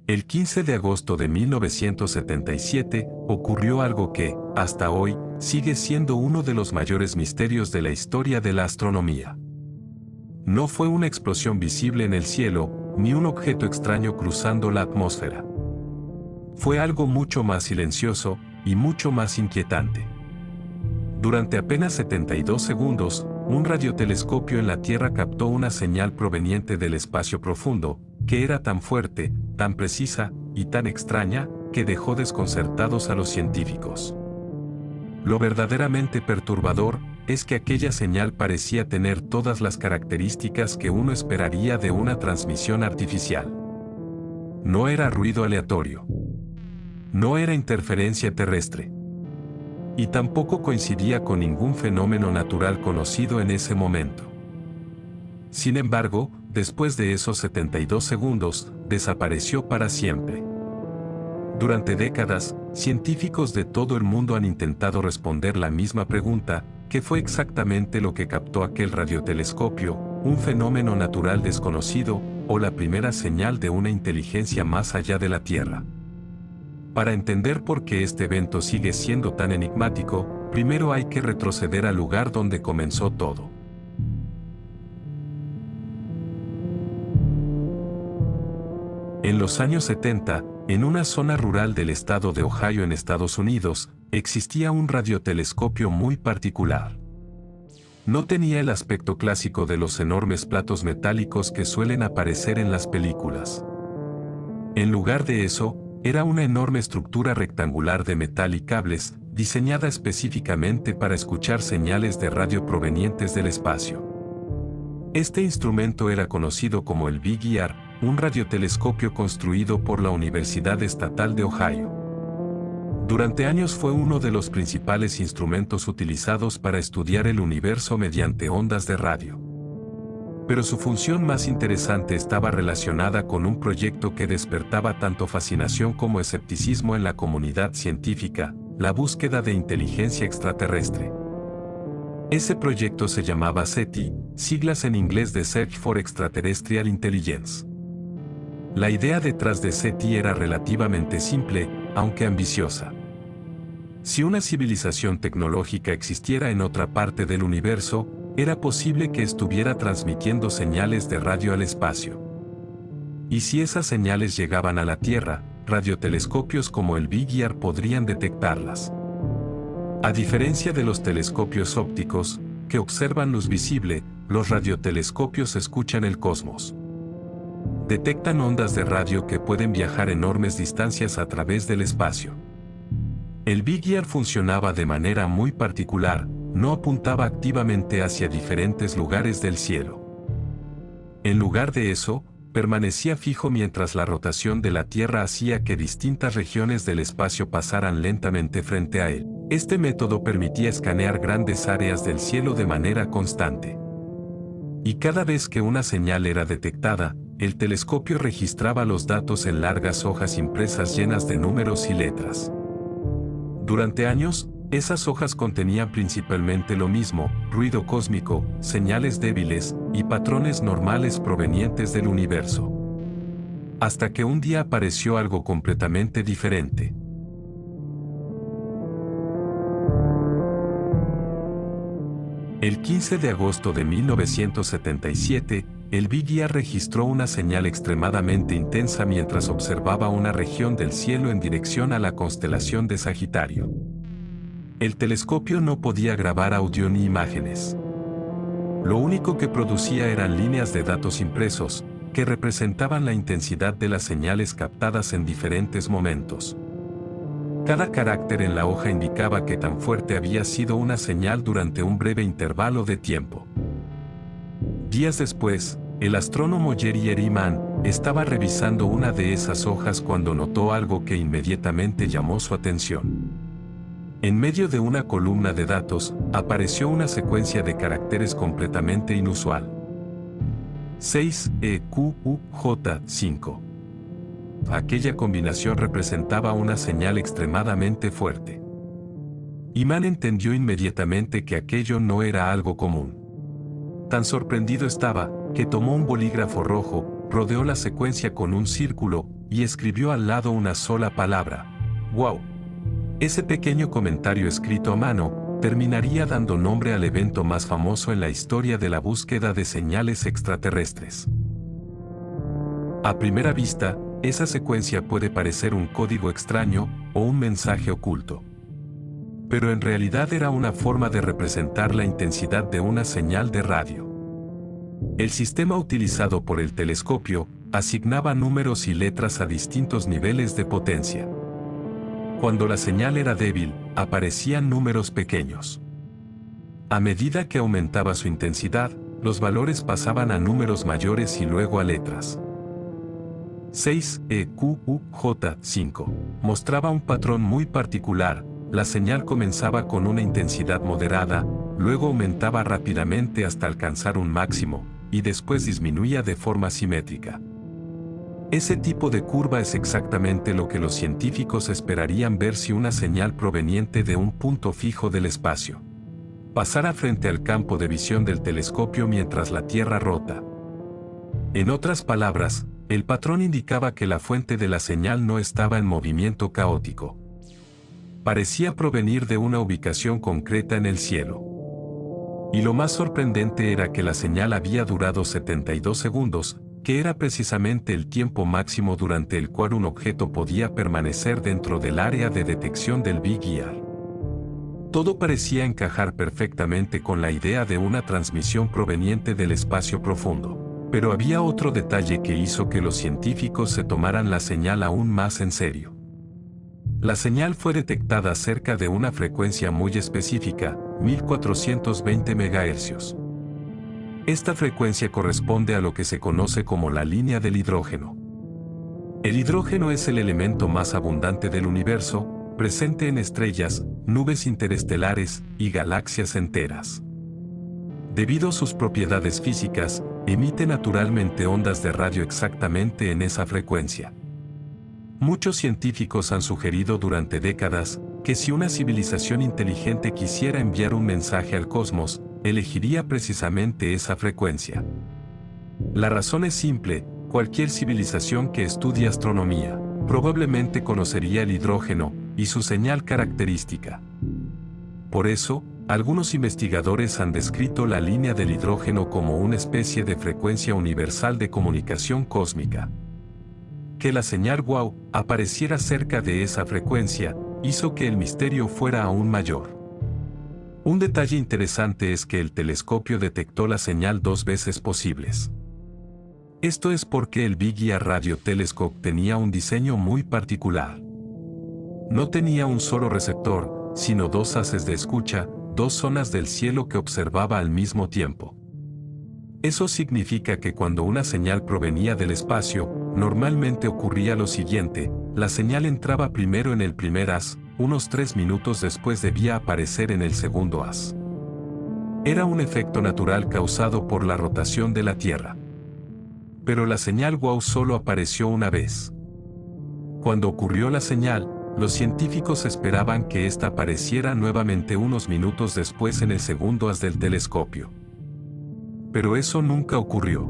El 15 de agosto de 1977 ocurrió algo que, hasta hoy, sigue siendo uno de los mayores misterios de la historia de la astronomía. No fue una explosión visible en el cielo, ni un objeto extraño cruzando la atmósfera. Fue algo mucho más silencioso y mucho más inquietante. Durante apenas 72 segundos, un radiotelescopio en la Tierra captó una señal proveniente del espacio profundo, que era tan fuerte, tan precisa y tan extraña, que dejó desconcertados a los científicos. Lo verdaderamente perturbador es que aquella señal parecía tener todas las características que uno esperaría de una transmisión artificial. No era ruido aleatorio. No era interferencia terrestre. Y tampoco coincidía con ningún fenómeno natural conocido en ese momento. Sin embargo, después de esos 72 segundos, desapareció para siempre. Durante décadas, científicos de todo el mundo han intentado responder la misma pregunta: ¿qué fue exactamente lo que captó aquel radiotelescopio, un fenómeno natural desconocido, o la primera señal de una inteligencia más allá de la Tierra? Para entender por qué este evento sigue siendo tan enigmático, primero hay que retroceder al lugar donde comenzó todo. En los años 70, en una zona rural del estado de Ohio en Estados Unidos, existía un radiotelescopio muy particular. No tenía el aspecto clásico de los enormes platos metálicos que suelen aparecer en las películas. En lugar de eso, era una enorme estructura rectangular de metal y cables, diseñada específicamente para escuchar señales de radio provenientes del espacio. Este instrumento era conocido como el Big Ear, un radiotelescopio construido por la Universidad Estatal de Ohio. Durante años fue uno de los principales instrumentos utilizados para estudiar el universo mediante ondas de radio. Pero su función más interesante estaba relacionada con un proyecto que despertaba tanto fascinación como escepticismo en la comunidad científica: la búsqueda de inteligencia extraterrestre. Ese proyecto se llamaba SETI, siglas en inglés de Search for Extraterrestrial Intelligence. La idea detrás de SETI era relativamente simple, aunque ambiciosa. Si una civilización tecnológica existiera en otra parte del universo, era posible que estuviera transmitiendo señales de radio al espacio. Y si esas señales llegaban a la Tierra, radiotelescopios como el Big Ear podrían detectarlas. A diferencia de los telescopios ópticos, que observan luz visible, los radiotelescopios escuchan el cosmos. Detectan ondas de radio que pueden viajar enormes distancias a través del espacio. El Big Ear funcionaba de manera muy particular: no apuntaba activamente hacia diferentes lugares del cielo. En lugar de eso, permanecía fijo mientras la rotación de la Tierra hacía que distintas regiones del espacio pasaran lentamente frente a él. Este método permitía escanear grandes áreas del cielo de manera constante. Y cada vez que una señal era detectada, el telescopio registraba los datos en largas hojas impresas llenas de números y letras. Durante años, esas hojas contenían principalmente lo mismo: ruido cósmico, señales débiles y patrones normales provenientes del universo. Hasta que un día apareció algo completamente diferente. El 15 de agosto de 1977, el Big Ear registró una señal extremadamente intensa mientras observaba una región del cielo en dirección a la constelación de Sagitario. El telescopio no podía grabar audio ni imágenes. Lo único que producía eran líneas de datos impresos, que representaban la intensidad de las señales captadas en diferentes momentos. Cada carácter en la hoja indicaba qué tan fuerte había sido una señal durante un breve intervalo de tiempo. Días después, el astrónomo Jerry Ehrimann estaba revisando una de esas hojas cuando notó algo que inmediatamente llamó su atención. En medio de una columna de datos, apareció una secuencia de caracteres completamente inusual. 6EQUJ5. Aquella combinación representaba una señal extremadamente fuerte. Ehrimann entendió inmediatamente que aquello no era algo común. Tan sorprendido estaba, que tomó un bolígrafo rojo, rodeó la secuencia con un círculo, y escribió al lado una sola palabra: ¡Wow! Ese pequeño comentario escrito a mano terminaría dando nombre al evento más famoso en la historia de la búsqueda de señales extraterrestres. A primera vista, esa secuencia puede parecer un código extraño o un mensaje oculto. Pero en realidad era una forma de representar la intensidad de una señal de radio. El sistema utilizado por el telescopio asignaba números y letras a distintos niveles de potencia. Cuando la señal era débil, aparecían números pequeños. A medida que aumentaba su intensidad, los valores pasaban a números mayores y luego a letras. 6 EQUJ5 mostraba un patrón muy particular. La señal comenzaba con una intensidad moderada, luego aumentaba rápidamente hasta alcanzar un máximo, y después disminuía de forma simétrica. Ese tipo de curva es exactamente lo que los científicos esperarían ver si una señal proveniente de un punto fijo del espacio pasara frente al campo de visión del telescopio mientras la Tierra rota. En otras palabras, el patrón indicaba que la fuente de la señal no estaba en movimiento caótico. Parecía provenir de una ubicación concreta en el cielo. Y lo más sorprendente era que la señal había durado 72 segundos, que era precisamente el tiempo máximo durante el cual un objeto podía permanecer dentro del área de detección del Big Ear. Todo parecía encajar perfectamente con la idea de una transmisión proveniente del espacio profundo, pero había otro detalle que hizo que los científicos se tomaran la señal aún más en serio. La señal fue detectada cerca de una frecuencia muy específica, 1420 MHz. Esta frecuencia corresponde a lo que se conoce como la línea del hidrógeno. El hidrógeno es el elemento más abundante del universo, presente en estrellas, nubes interestelares y galaxias enteras. Debido a sus propiedades físicas, emite naturalmente ondas de radio exactamente en esa frecuencia. Muchos científicos han sugerido durante décadas que si una civilización inteligente quisiera enviar un mensaje al cosmos, elegiría precisamente esa frecuencia. La razón es simple: cualquier civilización que estudie astronomía probablemente conocería el hidrógeno y su señal característica. Por eso, algunos investigadores han descrito la línea del hidrógeno como una especie de frecuencia universal de comunicación cósmica. Que la señal WOW apareciera cerca de esa frecuencia hizo que el misterio fuera aún mayor. Un detalle interesante es que el telescopio detectó la señal 2 veces posibles. Esto es porque el Big Ear Radio Telescope tenía un diseño muy particular. No tenía un solo receptor, sino 2 haces de escucha, 2 zonas del cielo que observaba al mismo tiempo. Eso significa que cuando una señal provenía del espacio, normalmente ocurría lo siguiente: la señal entraba primero en el primer haz, unos 3 minutos después debía aparecer en el segundo haz. Era un efecto natural causado por la rotación de la Tierra. Pero la señal WOW solo apareció una vez. Cuando ocurrió la señal, los científicos esperaban que ésta apareciera nuevamente unos minutos después en el segundo haz del telescopio. Pero eso nunca ocurrió.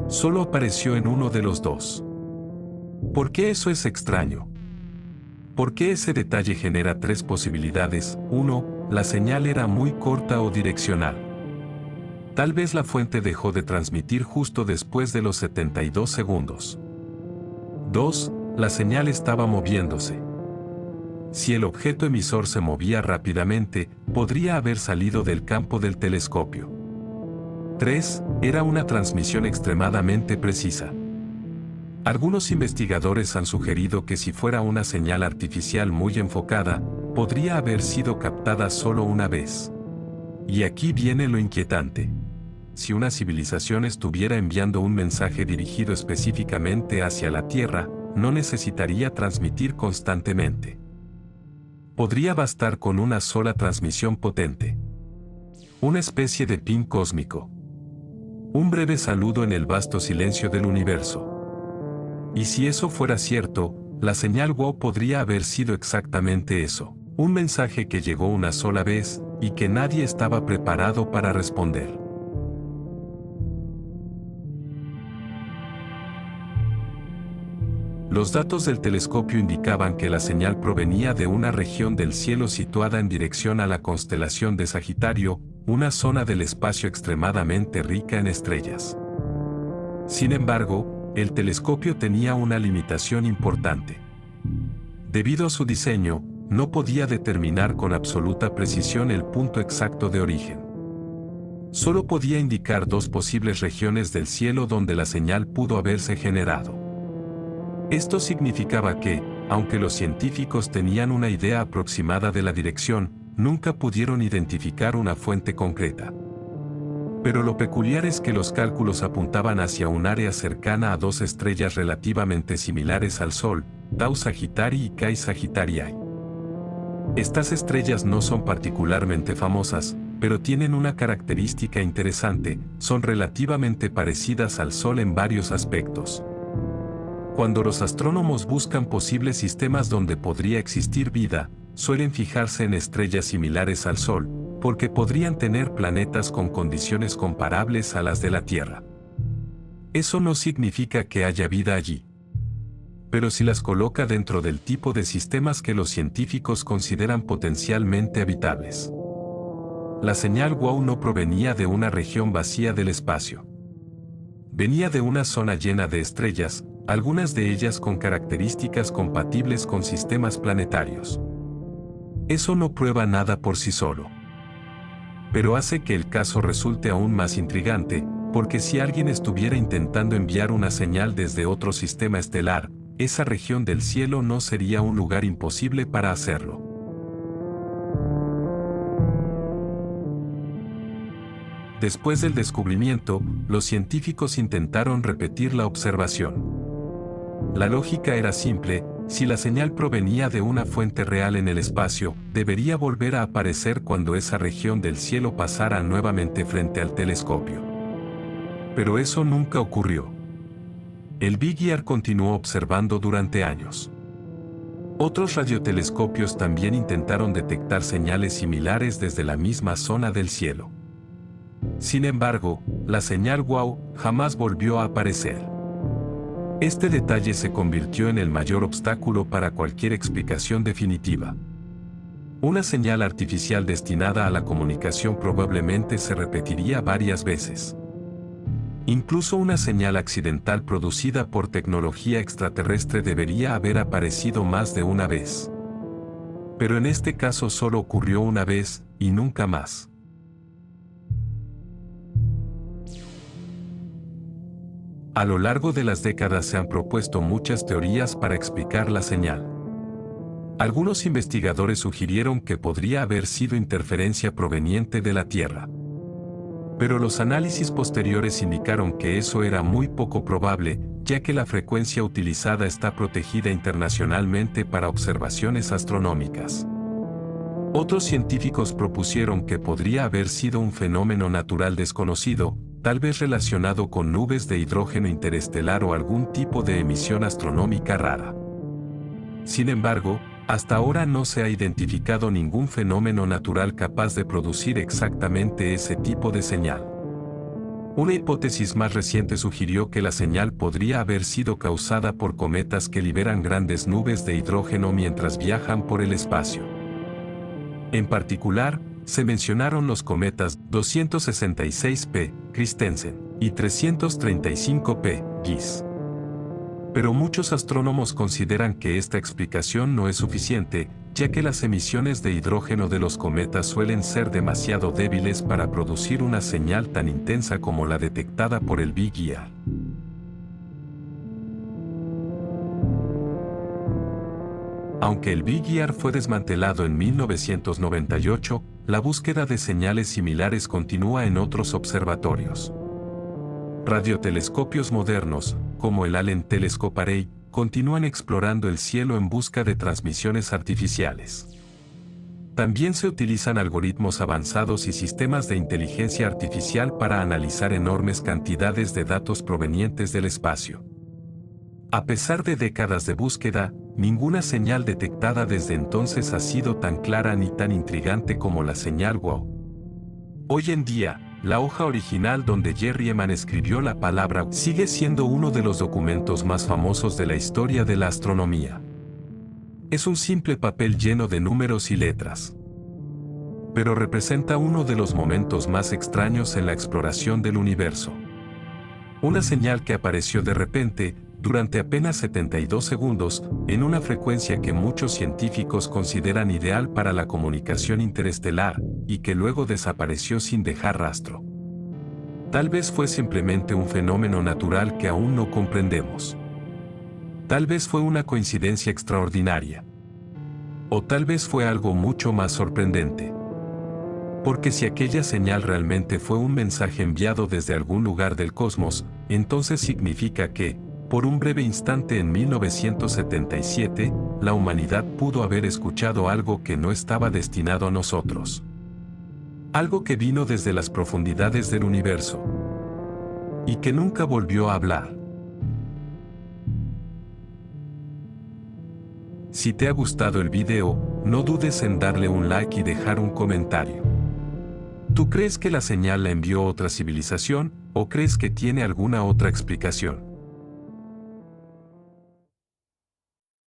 Solo apareció en uno de los dos. ¿Por qué eso es extraño? ¿Por qué ese detalle genera 3 posibilidades? 1. La señal era muy corta o direccional. Tal vez la fuente dejó de transmitir justo después de los 72 segundos. 2. La señal estaba moviéndose. Si el objeto emisor se movía rápidamente, podría haber salido del campo del telescopio. 3. Era una transmisión extremadamente precisa. Algunos investigadores han sugerido que si fuera una señal artificial muy enfocada, podría haber sido captada solo una vez. Y aquí viene lo inquietante. Si una civilización estuviera enviando un mensaje dirigido específicamente hacia la Tierra, no necesitaría transmitir constantemente. Podría bastar con una sola transmisión potente. Una especie de ping cósmico. Un breve saludo en el vasto silencio del universo. Y si eso fuera cierto, la señal WOW podría haber sido exactamente eso: un mensaje que llegó una sola vez, y que nadie estaba preparado para responder. Los datos del telescopio indicaban que la señal provenía de una región del cielo situada en dirección a la constelación de Sagitario, una zona del espacio extremadamente rica en estrellas. Sin embargo, el telescopio tenía una limitación importante. Debido a su diseño, no podía determinar con absoluta precisión el punto exacto de origen. Solo podía indicar dos posibles regiones del cielo donde la señal pudo haberse generado. Esto significaba que, aunque los científicos tenían una idea aproximada de la dirección, nunca pudieron identificar una fuente concreta. Pero lo peculiar es que los cálculos apuntaban hacia un área cercana a dos estrellas relativamente similares al Sol, Tau Sagittarii y Chi Sagittariae. Estas estrellas no son particularmente famosas, pero tienen una característica interesante: son relativamente parecidas al Sol en varios aspectos. Cuando los astrónomos buscan posibles sistemas donde podría existir vida, suelen fijarse en estrellas similares al Sol, porque podrían tener planetas con condiciones comparables a las de la Tierra. Eso no significa que haya vida allí, pero sí las coloca dentro del tipo de sistemas que los científicos consideran potencialmente habitables. La señal WOW no provenía de una región vacía del espacio. Venía de una zona llena de estrellas, algunas de ellas con características compatibles con sistemas planetarios. Eso no prueba nada por sí solo, pero hace que el caso resulte aún más intrigante, porque si alguien estuviera intentando enviar una señal desde otro sistema estelar, esa región del cielo no sería un lugar imposible para hacerlo. Después del descubrimiento, los científicos intentaron repetir la observación. La lógica era simple: si la señal provenía de una fuente real en el espacio, debería volver a aparecer cuando esa región del cielo pasara nuevamente frente al telescopio. Pero eso nunca ocurrió. El Big Ear continuó observando durante años. Otros radiotelescopios también intentaron detectar señales similares desde la misma zona del cielo. Sin embargo, la señal WOW jamás volvió a aparecer. Este detalle se convirtió en el mayor obstáculo para cualquier explicación definitiva. Una señal artificial destinada a la comunicación probablemente se repetiría varias veces. Incluso una señal accidental producida por tecnología extraterrestre debería haber aparecido más de una vez. Pero en este caso solo ocurrió una vez, y nunca más. A lo largo de las décadas se han propuesto muchas teorías para explicar la señal. Algunos investigadores sugirieron que podría haber sido interferencia proveniente de la Tierra. Pero los análisis posteriores indicaron que eso era muy poco probable, ya que la frecuencia utilizada está protegida internacionalmente para observaciones astronómicas. Otros científicos propusieron que podría haber sido un fenómeno natural desconocido, tal vez relacionado con nubes de hidrógeno interestelar o algún tipo de emisión astronómica rara. Sin embargo, hasta ahora no se ha identificado ningún fenómeno natural capaz de producir exactamente ese tipo de señal. Una hipótesis más reciente sugirió que la señal podría haber sido causada por cometas que liberan grandes nubes de hidrógeno mientras viajan por el espacio. En particular, se mencionaron los cometas 266P, Christensen, y 335P, Gies. Pero muchos astrónomos consideran que esta explicación no es suficiente, ya que las emisiones de hidrógeno de los cometas suelen ser demasiado débiles para producir una señal tan intensa como la detectada por el Big Ear. Aunque el Big Ear fue desmantelado en 1998, la búsqueda de señales similares continúa en otros observatorios. Radiotelescopios modernos, como el Allen Telescope Array, continúan explorando el cielo en busca de transmisiones artificiales. También se utilizan algoritmos avanzados y sistemas de inteligencia artificial para analizar enormes cantidades de datos provenientes del espacio. A pesar de décadas de búsqueda, ninguna señal detectada desde entonces ha sido tan clara ni tan intrigante como la señal WOW. Hoy en día, la hoja original donde Jerry Eman escribió la palabra sigue siendo uno de los documentos más famosos de la historia de la astronomía. Es un simple papel lleno de números y letras. Pero representa uno de los momentos más extraños en la exploración del universo. Una señal que apareció de repente, durante apenas 72 segundos, en una frecuencia que muchos científicos consideran ideal para la comunicación interestelar, y que luego desapareció sin dejar rastro. Tal vez fue simplemente un fenómeno natural que aún no comprendemos. Tal vez fue una coincidencia extraordinaria. O tal vez fue algo mucho más sorprendente. Porque si aquella señal realmente fue un mensaje enviado desde algún lugar del cosmos, entonces significa que, por un breve instante en 1977, la humanidad pudo haber escuchado algo que no estaba destinado a nosotros. Algo que vino desde las profundidades del universo. Y que nunca volvió a hablar. Si te ha gustado el video, no dudes en darle un like y dejar un comentario. ¿Tú crees que la señal la envió otra civilización, o crees que tiene alguna otra explicación?